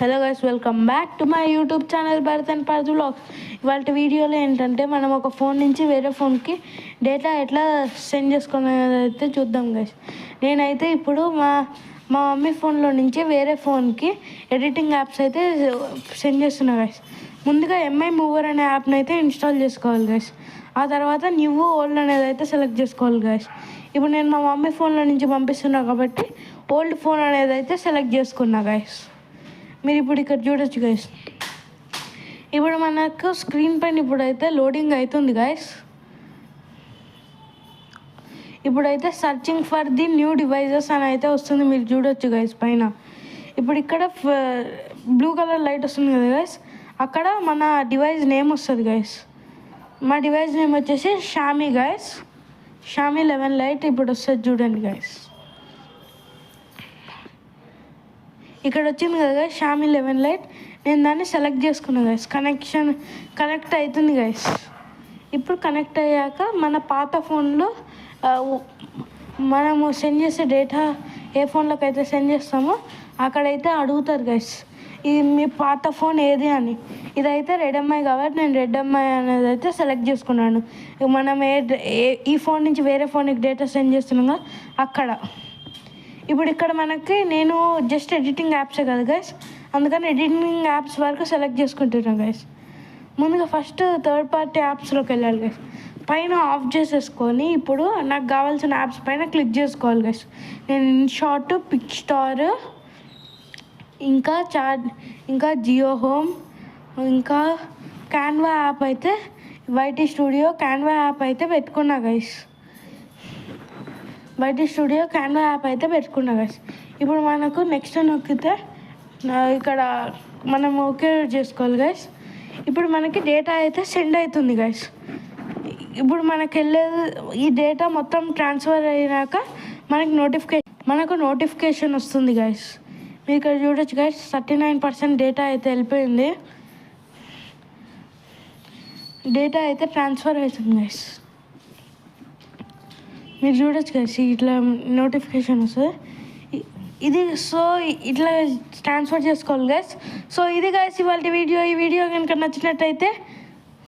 Hello guys, welcome back to my YouTube channel Bharat and Partha vlogs. ఇవాళ వీడియోలో ఏంటంటే మనం ఒక ఫోన్ నుంచి వేరే ఫోన్కి డేటా ఎట్లా సెండ్ చేసుకునేది అయితే చూద్దాం గైస్. నేనైతే ఇప్పుడు మా మమ్మీ ఫోన్లో నుంచి వేరే ఫోన్కి ఎడిటింగ్ యాప్స్ అయితే సెండ్ చేస్తున్నా గైస్. ముందుగా ఎంఐ మూవర్ అనే యాప్ని అయితే ఇన్స్టాల్ చేసుకోవాలి గైస్. ఆ తర్వాత న్యూ ఓల్డ్ అనేది అయితే సెలెక్ట్ చేసుకోవాలి గైస్. ఇప్పుడు నేను మా మమ్మీ ఫోన్లో నుంచి పంపిస్తున్నా కాబట్టి ఓల్డ్ ఫోన్ అనేది అయితే సెలెక్ట్ చేసుకున్నా గైస్. మీరు ఇప్పుడు ఇక్కడ చూడొచ్చు గైస్. ఇప్పుడు మనకు స్క్రీన్ పైన ఇప్పుడైతే లోడింగ్ అవుతుంది గైస్. ఇప్పుడైతే searching for the new devices అని అయితే వస్తుంది, మీరు చూడొచ్చు గైస్ పైన. ఇప్పుడు ఇక్కడ బ్లూ కలర్ లైట్ వస్తుంది కదా గైస్, అక్కడ మన డివైస్ నేమ్ వస్తుంది గైస్. మా డివైస్ నేమ్ వచ్చేసి షామీ గైస్. షామీ 11 లైట్ ఇప్పుడు వస్తుంది చూడండి గైస్. ఇక్కడ వచ్చింది కదా షామీ 11 లైట్. నేను దాన్ని సెలెక్ట్ చేసుకున్నాను గైస్. కనెక్ట్ అవుతుంది గైస్. ఇప్పుడు కనెక్ట్ అయ్యాక మన పాత ఫోన్లో మనము సెండ్ చేసే డేటా ఏ ఫోన్లోకి అయితే సెండ్ చేస్తామో అక్కడైతే అడుగుతారు గైస్, ఇది మీ పాత ఫోన్ ఏది అని. ఇదైతే రెడ్ఎంఐ కాబట్టి నేను రెడ్ఎంఐ అనేది అయితే సెలెక్ట్ చేసుకున్నాను. మనం ఈ ఫోన్ నుంచి వేరే ఫోన్కి డేటా సెండ్ చేస్తున్నాం కదా అక్కడ. ఇప్పుడు ఇక్కడ మనకి నేను జస్ట్ ఎడిటింగ్ యాప్సే కదా గైస్, అందుకని ఎడిటింగ్ యాప్స్ వరకు సెలెక్ట్ చేసుకుంటున్నాను గైస్. ముందుగా ఫస్ట్ థర్డ్ పార్టీ యాప్స్లోకి వెళ్ళాలి గైస్. పైన ఆఫ్ చేసేసుకొని ఇప్పుడు నాకు కావాల్సిన యాప్స్ పైన క్లిక్ చేసుకోవాలి గైస్. నేను ఇన్షాట్, పిక్స్టార్, ఇంకా జియో హోమ్, ఇంకా క్యాన్వా యాప్ అయితే వైటీ స్టూడియో క్యాన్వా యాప్ అయితే పెట్టుకున్నా guys. YT studio Canva app అయితే పెట్టుకున్నా గైస్. ఇప్పుడు మనకు నెక్స్ట్ నొక్కితే ఇక్కడ మనం ఓకే చేసుకోవాలి గైస్. ఇప్పుడు మనకి డేటా అయితే సెండ్ అవుతుంది గైస్. ఇప్పుడు మనకి వెళ్ళేది ఈ డేటా మొత్తం ట్రాన్స్ఫర్ అయినాక మనకు నోటిఫికేషన్ వస్తుంది గైస్. మీరు ఇక్కడ చూడొచ్చు గైస్, 39% డేటా అయితే వెళ్ళిపోయింది. డేటా అయితే ట్రాన్స్ఫర్ అవుతుంది గైస్. మీరు చూడొచ్చు గైస్, ఇట్లా నోటిఫికేషన్ వస్తుంది. ఇది సో ఇట్లా ట్రాన్స్ఫర్ చేసుకోవాలి గైస్. సో ఇది గైస్ ఇవాళ వీడియో. ఈ వీడియో కనుక నచ్చినట్టయితే